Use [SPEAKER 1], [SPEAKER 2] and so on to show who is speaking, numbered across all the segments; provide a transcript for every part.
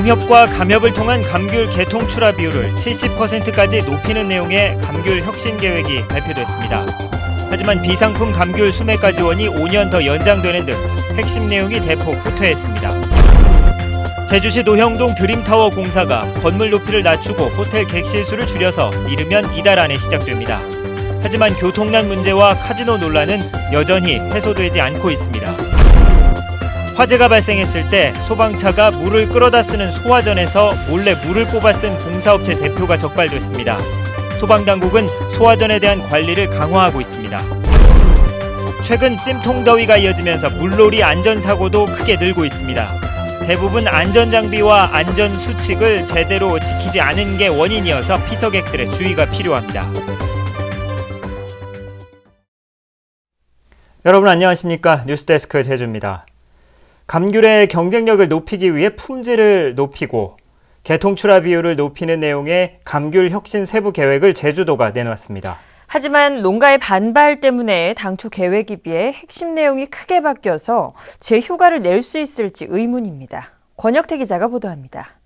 [SPEAKER 1] 농협과 감협을 통한 감귤 개통 출하 비율을 70%까지 높이는 내용의 감귤 혁신 계획이 발표됐습니다. 하지만 비상품 감귤 수매가 지원이 5년 더 연장되는 등 핵심 내용이 대폭 후퇴했습니다. 제주시 노형동 드림타워 공사가 건물 높이를 낮추고 호텔 객실 수를 줄여서 이르면 이달 안에 시작됩니다. 하지만 교통난 문제와 카지노 논란은 여전히 해소되지 않고 있습니다. 화재가 발생했을 때 소방차가 물을 끌어다 쓰는 소화전에서 몰래 물을 뽑아 쓴 공사업체 대표가 적발됐습니다. 소방당국은 소화전에 대한 관리를 강화하고 있습니다. 최근 찜통더위가 이어지면서 물놀이 안전사고도 크게 늘고 있습니다. 대부분 안전장비와 안전수칙을 제대로 지키지 않은 게 원인이어서 피서객들의 주의가 필요합니다. 여러분 안녕하십니까? 뉴스데스크 제주입니다. 감귤의 경쟁력을 높이기 위해 품질을 높이고 개통 출하 비율을 높이는 내용의 감귤 혁신 세부 계획을 제주도가 내놓았습니다.
[SPEAKER 2] 하지만 농가의 반발 때문에 당초 계획에 비해 핵심 내용이 크게 바뀌어서 제 효과를 낼 수 있을지 의문입니다. 권혁태 기자가 보도합니다.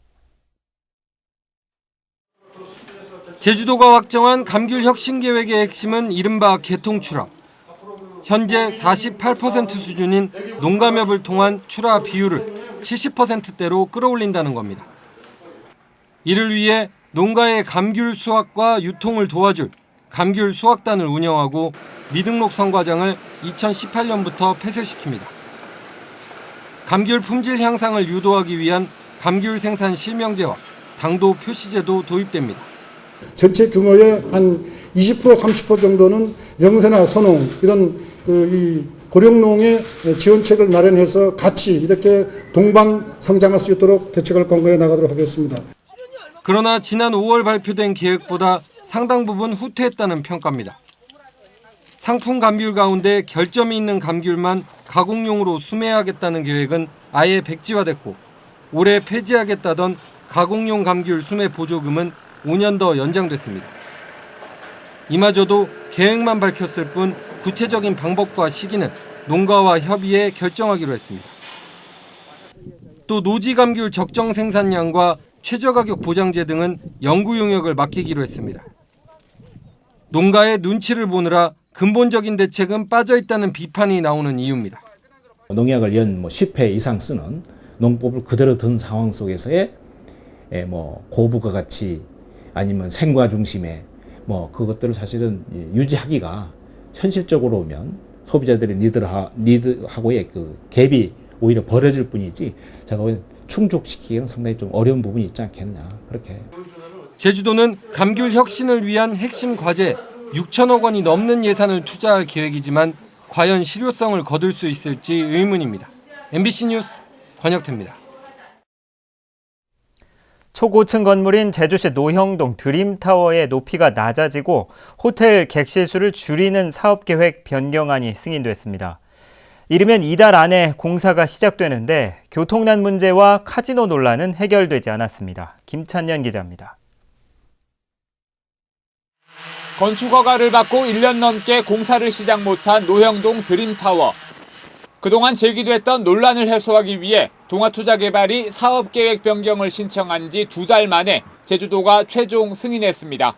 [SPEAKER 3] 제주도가 확정한 감귤 혁신 계획의 핵심은 이른바 개통 출하. 현재 48% 수준인 농감협을 통한 출하 비율을 70%대로 끌어올린다는 겁니다. 이를 위해 농가의 감귤 수확과 유통을 도와줄 감귤 수확단을 운영하고 미등록 선과장을 2018년부터 폐쇄시킵니다. 감귤 품질 향상을 유도하기 위한 감귤 생산 실명제와 당도 표시제도 도입됩니다.
[SPEAKER 4] 전체 규모의 한 20% 30% 정도는 영세나 소농 이런 이 고령농의 지원책을 마련해서 같이 이렇게 동반 성장할 수 있도록 대책을 권고해 나가도록 하겠습니다.
[SPEAKER 3] 그러나 지난 5월 발표된 계획보다 상당 부분 후퇴했다는 평가입니다. 상품 감귤 가운데 결점이 있는 감귤만 가공용으로 수매하겠다는 계획은 아예 백지화됐고 올해 폐지하겠다던 가공용 감귤 수매 보조금은 5년 더 연장됐습니다. 이마저도 계획만 밝혔을 뿐 구체적인 방법과 시기는 농가와 협의해 결정하기로 했습니다. 또 노지 감귤 적정 생산량과 최저가격 보장제 등은 연구 용역을 맡기기로 했습니다. 농가의 눈치를 보느라 근본적인 대책은 빠져있다는 비판이 나오는 이유입니다.
[SPEAKER 5] 농약을 연 10회 이상 쓰는 농법을 그대로 둔 상황 속에서의 고부가 가치 아니면 생과 중심의 그것들을 사실은 유지하기가 현실적으로 보면 소비자들의 니드하고의 그 갭이 오히려 벌어질 뿐이지 제가 보기엔 충족시키기는 상당히 좀 어려운 부분이 있지 않겠느냐 그렇게.
[SPEAKER 3] 제주도는 감귤 혁신을 위한 핵심 과제 6천억 원이 넘는 예산을 투자할 계획이지만 과연 실효성을 거둘 수 있을지 의문입니다. MBC 뉴스 권혁태입니다.
[SPEAKER 1] 초고층 건물인 제주시 노형동 드림타워의 높이가 낮아지고 호텔 객실 수를 줄이는 사업계획 변경안이 승인됐습니다. 이르면 이달 안에 공사가 시작되는데 교통난 문제와 카지노 논란은 해결되지 않았습니다. 김찬년 기자입니다.
[SPEAKER 6] 건축허가를 받고 1년 넘게 공사를 시작 못한 노형동 드림타워. 그동안 제기됐던 논란을 해소하기 위해 동아투자개발이 사업계획 변경을 신청한 지 2달 만에 제주도가 최종 승인했습니다.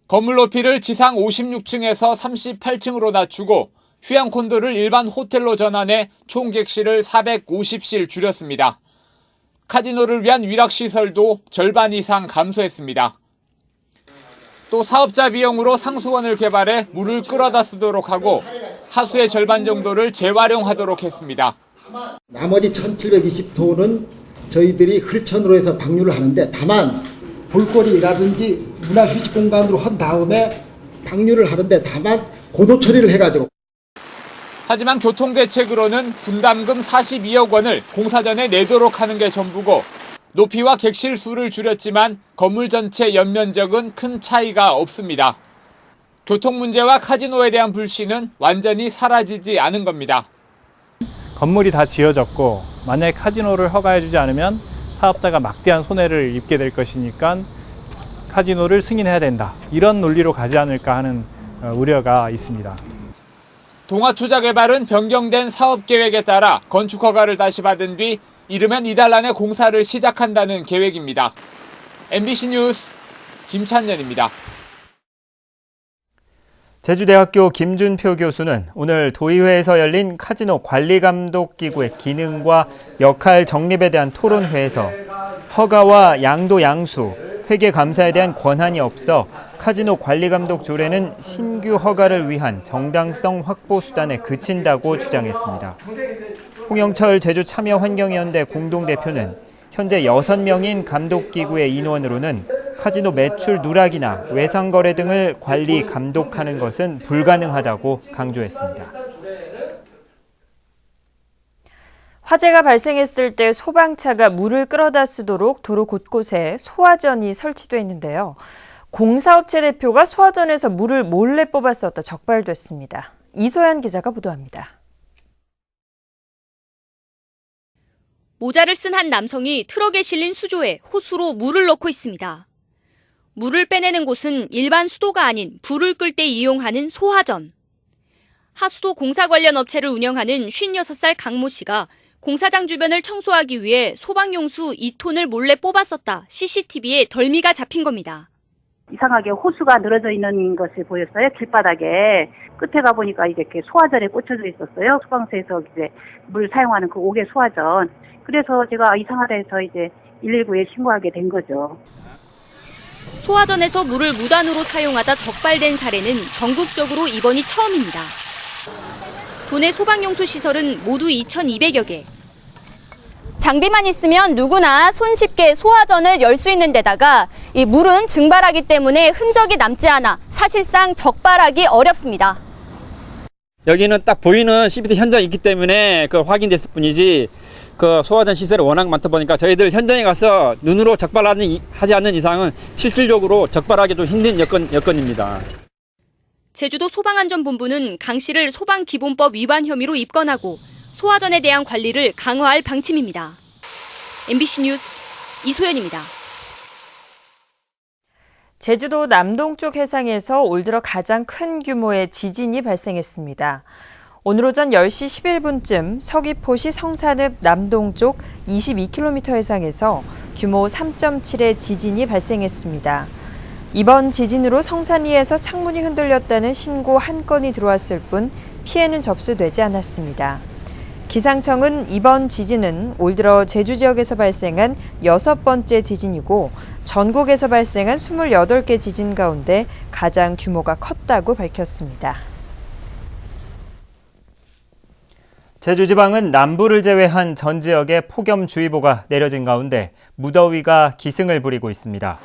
[SPEAKER 6] 건물 높이를 지상 56층에서 38층으로 낮추고 휴양 콘도를 일반 호텔로 전환해 총 객실을 450실 줄였습니다. 카지노를 위한 위락시설도 절반 이상 감소했습니다. 또 사업자 비용으로 상수원을 개발해 물을 끌어다 쓰도록 하고 하수의 절반 정도를 재활용하도록 했습니다.
[SPEAKER 7] 나머지 1720토는 저희들이 흘천으로 해서 방류를 하는데 다만 볼거리라든지 문화휴식 공간으로 한 다음에 방류를 하는데 다만 고도 처리를 해가지고.
[SPEAKER 6] 하지만 교통대책으로는 분담금 42억 원을 공사 전에 내도록 하는 게 전부고 높이와 객실 수를 줄였지만 건물 전체 연면적은 큰 차이가 없습니다. 교통 문제와 카지노에 대한 불신은 완전히 사라지지 않은 겁니다.
[SPEAKER 8] 건물이 다 지어졌고 만약에 카지노를 허가해주지 않으면 사업자가 막대한 손해를 입게 될 것이니까 카지노를 승인해야 된다. 이런 논리로 가지 않을까 하는 우려가 있습니다.
[SPEAKER 6] 동아투자개발은 변경된 사업계획에 따라 건축허가를 다시 받은 뒤 이르면 이달 안에 공사를 시작한다는 계획입니다. MBC 뉴스 김찬년입니다.
[SPEAKER 1] 제주대학교 김준표 교수는 오늘 도의회에서 열린 카지노 관리감독기구의 기능과 역할 정립에 대한 토론회에서 허가와 양도 양수, 회계 감사에 대한 권한이 없어 카지노 관리감독 조례는 신규 허가를 위한 정당성 확보 수단에 그친다고 주장했습니다. 홍영철 제주참여환경연대 공동대표는 현재 6명인 감독기구의 인원으로는 카지노 매출 누락이나 외상거래 등을 관리, 감독하는 것은 불가능하다고 강조했습니다.
[SPEAKER 2] 화재가 발생했을 때 소방차가 물을 끌어다 쓰도록 도로 곳곳에 소화전이 설치돼 있는데요. 공사업체 대표가 소화전에서 물을 몰래 뽑았었다 적발됐습니다. 이소연 기자가 보도합니다.
[SPEAKER 9] 모자를 쓴 한 남성이 트럭에 실린 수조에 호수로 물을 넣고 있습니다. 물을 빼내는 곳은 일반 수도가 아닌 불을 끌 때 이용하는 소화전. 하수도 공사 관련 업체를 운영하는 56살 강모 씨가 공사장 주변을 청소하기 위해 소방용수 2톤을 몰래 뽑았었다 CCTV에 덜미가 잡힌 겁니다.
[SPEAKER 10] 이상하게 호수가 늘어져 있는 것이 보였어요. 길바닥에. 끝에 가보니까 이렇게 소화전에 꽂혀져 있었어요. 소방서에서 이제 물 사용하는 그 5개 소화전. 그래서 제가 이상하다 해서 이제 119에 신고하게 된 거죠.
[SPEAKER 9] 소화전에서 물을 무단으로 사용하다 적발된 사례는 전국적으로 이번이 처음입니다. 도내 소방용수 시설은 모두 2,200여 개. 장비만 있으면 누구나 손쉽게 소화전을 열 수 있는 데다가 이 물은 증발하기 때문에 흔적이 남지 않아 사실상 적발하기 어렵습니다.
[SPEAKER 11] 여기는 딱 보이는 CCTV 현장이 있기 때문에 그 확인됐을 뿐이지 그 소화전 시설이 워낙 많다 보니까 저희들 현장에 가서 눈으로 적발하지 않는 이상은 실질적으로 적발하기 좀 힘든 여건입니다.
[SPEAKER 9] 제주도 소방안전본부는 강 씨를 소방기본법 위반 혐의로 입건하고 소화전에 대한 관리를 강화할 방침입니다. MBC 뉴스 이소연입니다.
[SPEAKER 2] 제주도 남동쪽 해상에서 올 들어 가장 큰 규모의 지진이 발생했습니다. 오늘 오전 10시 11분쯤 서귀포시 성산읍 남동쪽 22km 해상에서 규모 3.7의 지진이 발생했습니다. 이번 지진으로 성산리에서 창문이 흔들렸다는 신고 한 건이 들어왔을 뿐 피해는 접수되지 않았습니다. 기상청은 이번 지진은 올 들어 제주 지역에서 발생한 6번째 지진이고 전국에서 발생한 28개 지진 가운데 가장 규모가 컸다고 밝혔습니다.
[SPEAKER 1] 제주지방은 남부를 제외한 전 지역에 폭염주의보가 내려진 가운데 무더위가 기승을 부리고 있습니다.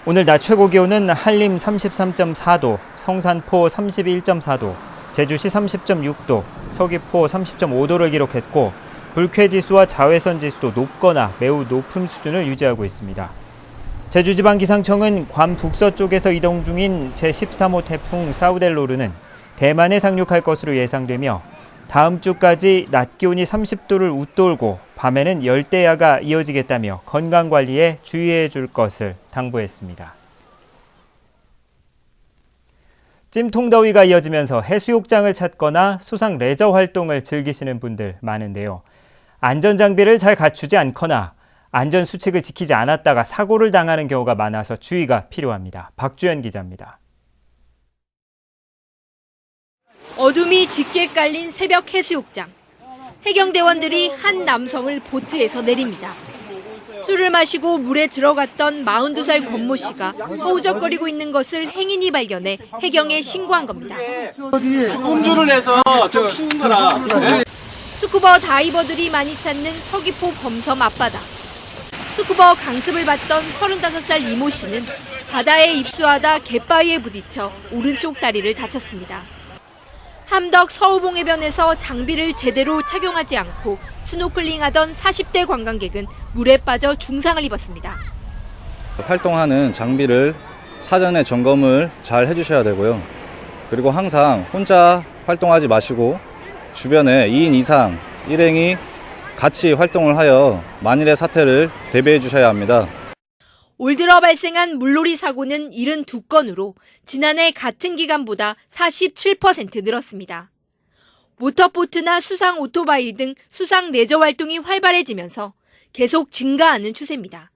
[SPEAKER 1] 오늘 낮 최고 기온은 한림 33.4도, 성산포 31.4도, 제주시 30.6도, 서귀포 30.5도를 기록했고 불쾌지수와 자외선 지수도 높거나 매우 높은 수준을 유지하고 있습니다. 제주지방기상청은 괌 북서쪽에서 이동 중인 제13호 태풍 사우델로르는 대만에 상륙할 것으로 예상되며 다음 주까지 낮 기온이 30도를 웃돌고 밤에는 열대야가 이어지겠다며 건강관리에 주의해 줄 것을 당부했습니다. 찜통더위가 이어지면서 해수욕장을 찾거나 수상 레저 활동을 즐기시는 분들 많은데요. 안전장비를 잘 갖추지 않거나 안전수칙을 지키지 않았다가 사고를 당하는 경우가 많아서 주의가 필요합니다. 박주연 기자입니다.
[SPEAKER 12] 어둠이 짙게 깔린 새벽 해수욕장. 해경대원들이 한 남성을 보트에서 내립니다. 술을 마시고 물에 들어갔던 42살 권모 씨가 허우적거리고 있는 것을 행인이 발견해 해경에 신고한 겁니다.
[SPEAKER 13] 음주를 해서 좀 추운 거라.
[SPEAKER 12] 스쿠버 다이버들이 많이 찾는 서귀포 범섬 앞바다. 스쿠버 강습을 받던 35살 이모 씨는 바다에 입수하다 갯바위에 부딪혀 오른쪽 다리를 다쳤습니다. 함덕 서우봉해변에서 장비를 제대로 착용하지 않고 스노클링하던 40대 관광객은 물에 빠져 중상을 입었습니다.
[SPEAKER 14] 활동하는 장비를 사전에 점검을 잘 해주셔야 되고요. 그리고 항상 혼자 활동하지 마시고 주변에 2인 이상 일행이 같이 활동을 하여 만일의 사태를 대비해 주셔야 합니다.
[SPEAKER 12] 올 들어 발생한 물놀이 사고는 72건으로 지난해 같은 기간보다 47% 늘었습니다. 모터보트나 수상 오토바이 등 수상 레저 활동이 활발해지면서 계속 증가하는 추세입니다.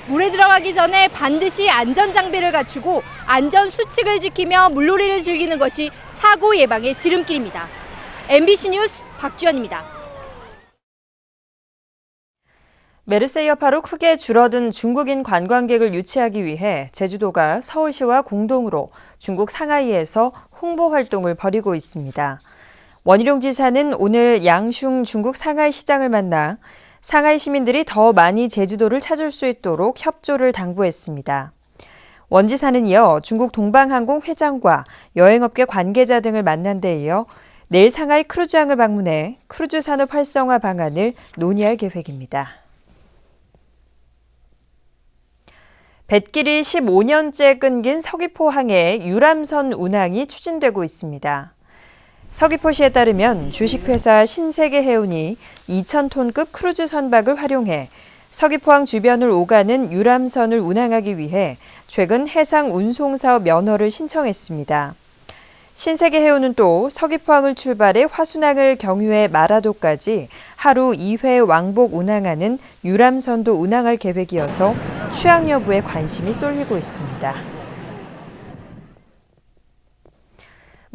[SPEAKER 12] 물에 들어가기 전에 반드시 안전장비를 갖추고 안전 수칙을 지키며 물놀이를 즐기는 것이 사고 예방의 지름길입니다. MBC 뉴스 박주연입니다.
[SPEAKER 2] 메르스 여파로 크게 줄어든 중국인 관광객을 유치하기 위해 제주도가 서울시와 공동으로 중국 상하이에서 홍보 활동을 벌이고 있습니다. 원희룡 지사는 오늘 양슝 중국 상하이 시장을 만나 상하이 시민들이 더 많이 제주도를 찾을 수 있도록 협조를 당부했습니다. 원 지사는 이어 중국 동방항공 회장과 여행업계 관계자 등을 만난 데 이어 내일 상하이 크루즈항을 방문해 크루즈 산업 활성화 방안을 논의할 계획입니다. 뱃길이 15년째 끊긴 서귀포항에 유람선 운항이 추진되고 있습니다. 서귀포시에 따르면 주식회사 신세계해운이 2,000톤급 크루즈 선박을 활용해 서귀포항 주변을 오가는 유람선을 운항하기 위해 최근 해상 운송사업 면허를 신청했습니다. 신세계해운은 또 서귀포항을 출발해 화순항을 경유해 마라도까지 하루 2회 왕복 운항하는 유람선도 운항할 계획이어서 취항 여부에 관심이 쏠리고 있습니다.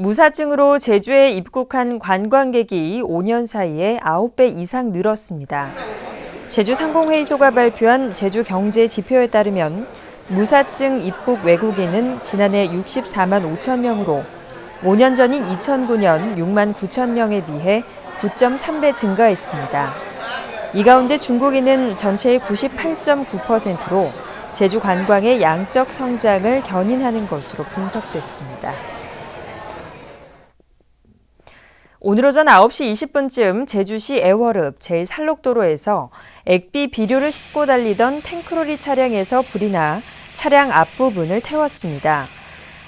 [SPEAKER 2] 무사증으로 제주에 입국한 관광객이 5년 사이에 9배 이상 늘었습니다. 제주상공회의소가 발표한 제주경제 지표에 따르면 무사증 입국 외국인은 지난해 64만 5천 명으로 5년 전인 2009년 6만 9천 명에 비해 9.3배 증가했습니다. 이 가운데 중국인은 전체의 98.9%로 제주 관광의 양적 성장을 견인하는 것으로 분석됐습니다. 오늘 오전 9시 20분쯤 제주시 애월읍 제1산록도로에서 액비 비료를 싣고 달리던 탱크로리 차량에서 불이 나 차량 앞부분을 태웠습니다.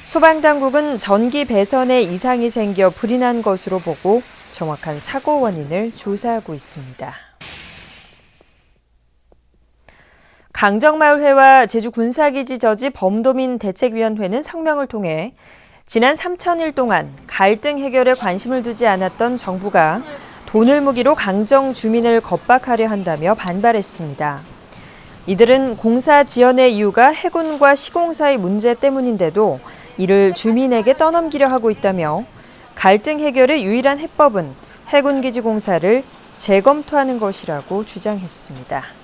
[SPEAKER 2] 소방당국은 전기 배선에 이상이 생겨 불이 난 것으로 보고 정확한 사고 원인을 조사하고 있습니다. 강정마을회와 제주군사기지 저지 범도민 대책위원회는 성명을 통해 지난 3,000일 동안 갈등 해결에 관심을 두지 않았던 정부가 돈을 무기로 강정 주민을 겁박하려 한다며 반발했습니다. 이들은 공사 지연의 이유가 해군과 시공사의 문제 때문인데도 이를 주민에게 떠넘기려 하고 있다며 갈등 해결의 유일한 해법은 해군기지 공사를 재검토하는 것이라고 주장했습니다.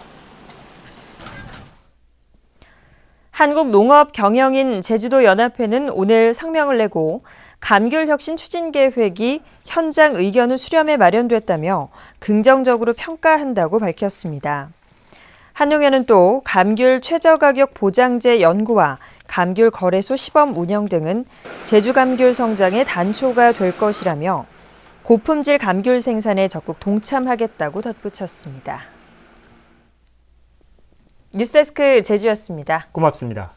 [SPEAKER 2] 한국농업경영인 제주도연합회는 오늘 성명을 내고 감귤혁신 추진계획이 현장 의견을 수렴해 마련됐다며 긍정적으로 평가한다고 밝혔습니다. 한농회는 또 감귤 최저가격 보장제 연구와 감귤 거래소 시범 운영 등은 제주 감귤 성장의 단초가 될 것이라며 고품질 감귤 생산에 적극 동참하겠다고 덧붙였습니다. 뉴스데스크 제주였습니다.
[SPEAKER 1] 고맙습니다.